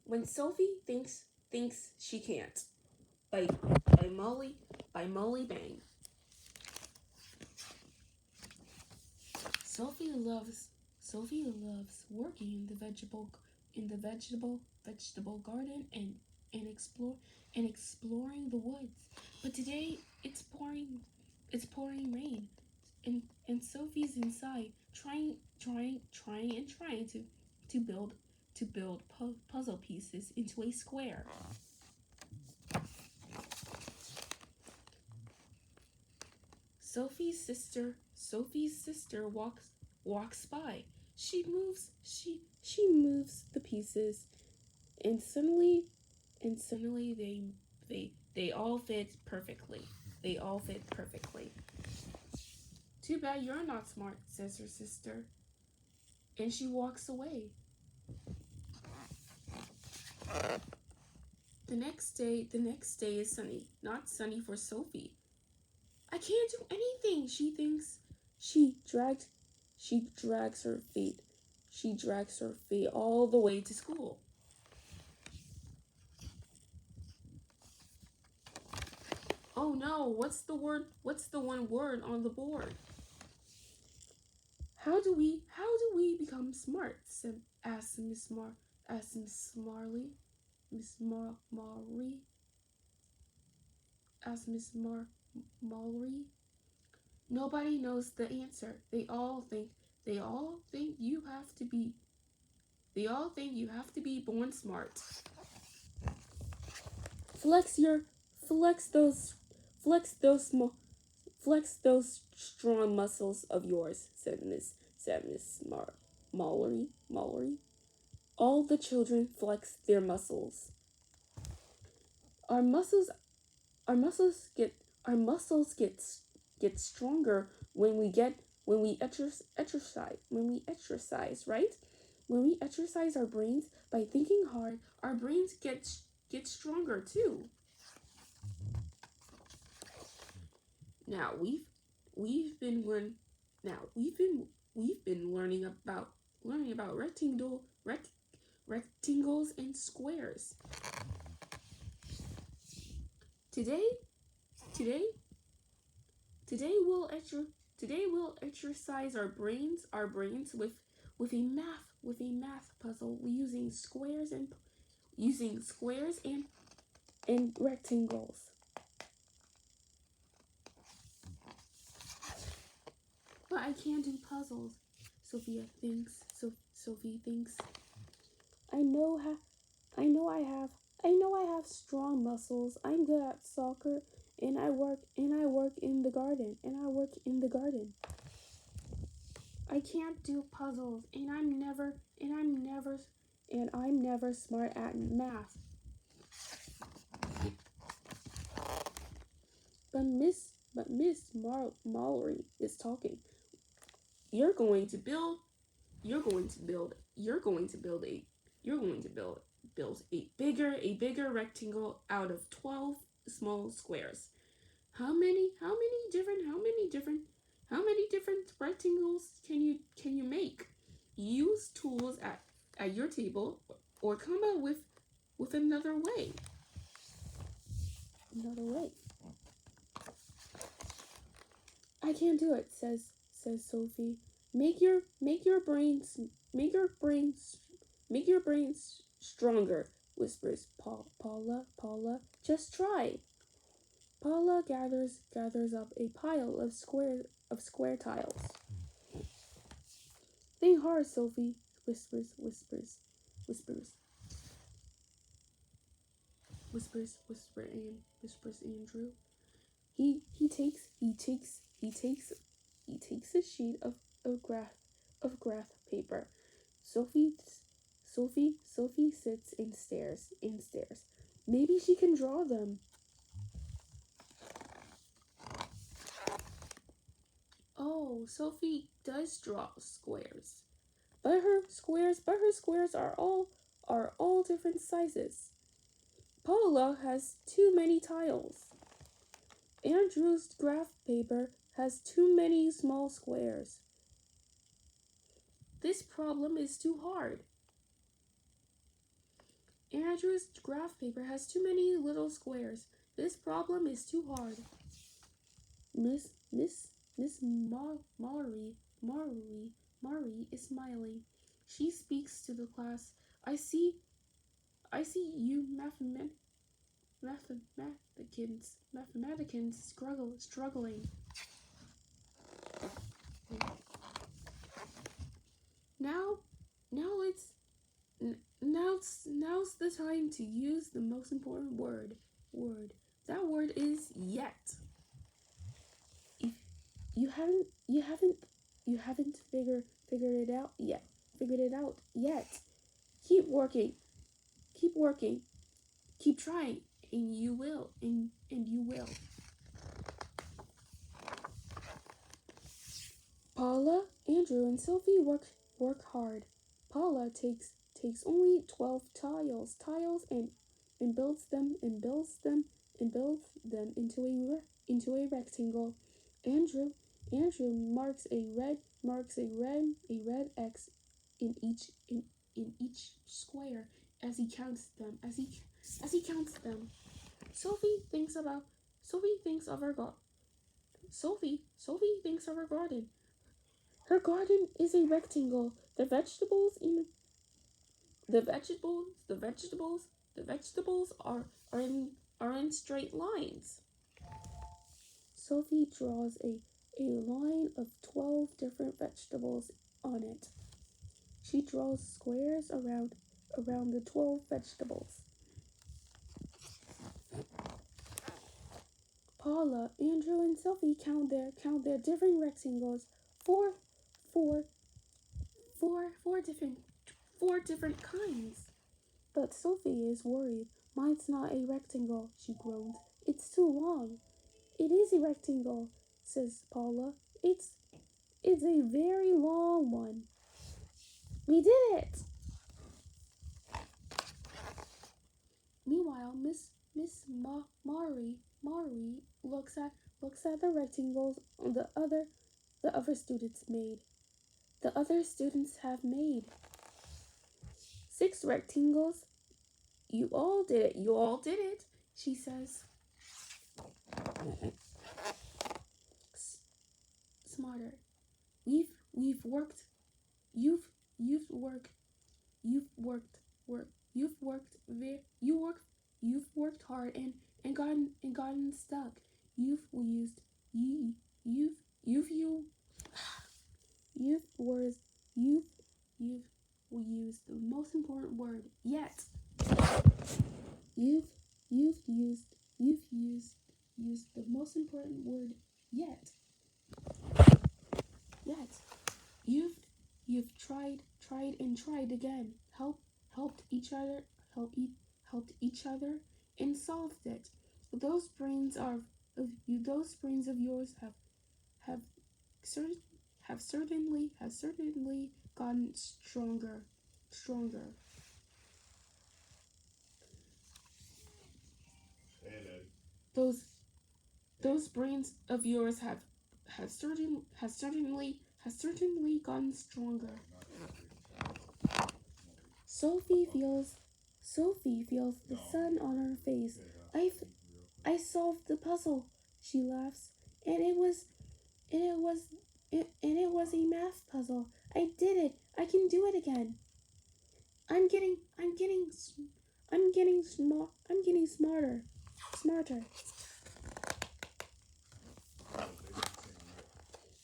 When Sophie thinks she can't. By Molly Bang. Sophie loves Sophie loves working in the vegetable garden and exploring the woods. But today it's pouring rain, and Sophie's inside trying to build puzzle pieces into a square. Sophie's sister walks by. She moves the pieces, and suddenly they all fit perfectly. They all fit perfectly. Too bad you're not smart, says her sister, and she walks away. The next day is sunny. Not sunny for Sophie. I can't do anything, she thinks. She drags she drags her feet. She drags her feet all the way to school. Oh no, what's the word? What's the one word on the board? How do we become smart? Asked Miss Marley. Miss Mallory. Asked Miss Mallory. Nobody knows the answer. They all think you have to be born smart. Flex your flex those small flex those strong muscles of yours, said Miss Mallory. All the children flex their muscles. Our muscles our muscles get stronger when we exercise, right? When we exercise our brains by thinking hard, our brains get stronger too. Now we've been learn now we've been learning about rectangles and squares. Today today today we'll exercise our brains with a math puzzle using squares and rectangles. But I can't do puzzles, Sophie thinks. I know ha- I know I have strong muscles. I'm good at soccer, and I work in the garden. I can't do puzzles, and I'm never smart at math. But Miss Mallory is talking. You're going to build. You're going to build. You're going to build a. You're going to build a bigger rectangle out of 12 small squares. How many different rectangles can you make? Use tools at your table, or come up with another way. Another way. I can't do it, says Sophie. Make your brains stronger, whispers Paula. Just try. Paula gathers up a pile of square tiles. Think hard, Sophie, whispers whispers Andrew. He takes a sheet of graph paper. Sophie Sophie sits and stares. Maybe she can draw them. Oh, Sophie does draw squares. But her squares are all different sizes. Paula has too many tiles. Andrew's graph paper has too many small squares. This problem is too hard. Andrew's graph paper has too many little squares. This problem is too hard. Miss Mari is smiling. She speaks to the class. I see you mathematicians struggling. Now it's now's the time to use the most important word. That word is yet. If you haven't figured it out yet. Keep working. Keep trying, and you will. Paula, Andrew, and Sophie work hard. Paula takes only 12 tiles and builds them into a rectangle. Andrew marks a red X in each square as he counts them. Sophie thinks of her garden. Her garden is a rectangle. The vegetables are in straight lines. Sophie draws a line of 12 different vegetables on it. She draws squares around the 12 vegetables. Paula, Andrew, and Sophie count their different rectangles. Four different kinds. But Sophie is worried. Mine's not a rectangle, she groans. It's too long. It is a rectangle, says Paula. It's a very long one. We did it! Meanwhile, Miss Mari looks at the rectangles the other students made. The other students have made 6 rectangles. You all did it, she says. Smarter. You've worked hard and gotten stuck. You've used the most important word yet. You've used the most important word yet. You've tried again. Helped each other and solved it. Those brains of yours have certainly gotten stronger. Those brains of yours have certainly gotten stronger. Sophie feels the sun on her face. I solved the puzzle, she laughs, and it was a math puzzle. I did it. I can do it again. I'm getting smarter.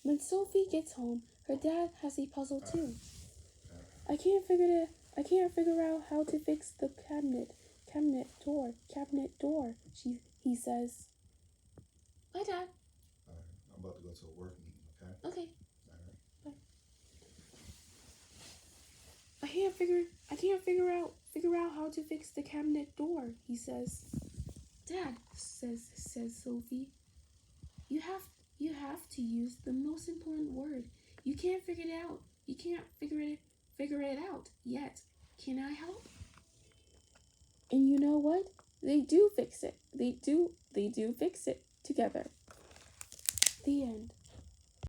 When Sophie gets home, her dad has a puzzle too. I can't figure out how to fix the cabinet door. He says. Bye, Dad. Alright, I'm about to go to a work meeting, okay? Okay. Alright. Bye. I can't figure out how to fix the cabinet door, he says. Dad, says Sophie. You have to use the most important word. You can't figure it out. You can't figure it out yet. Can I help? And you know what? They do fix it. They do fix it together. The end.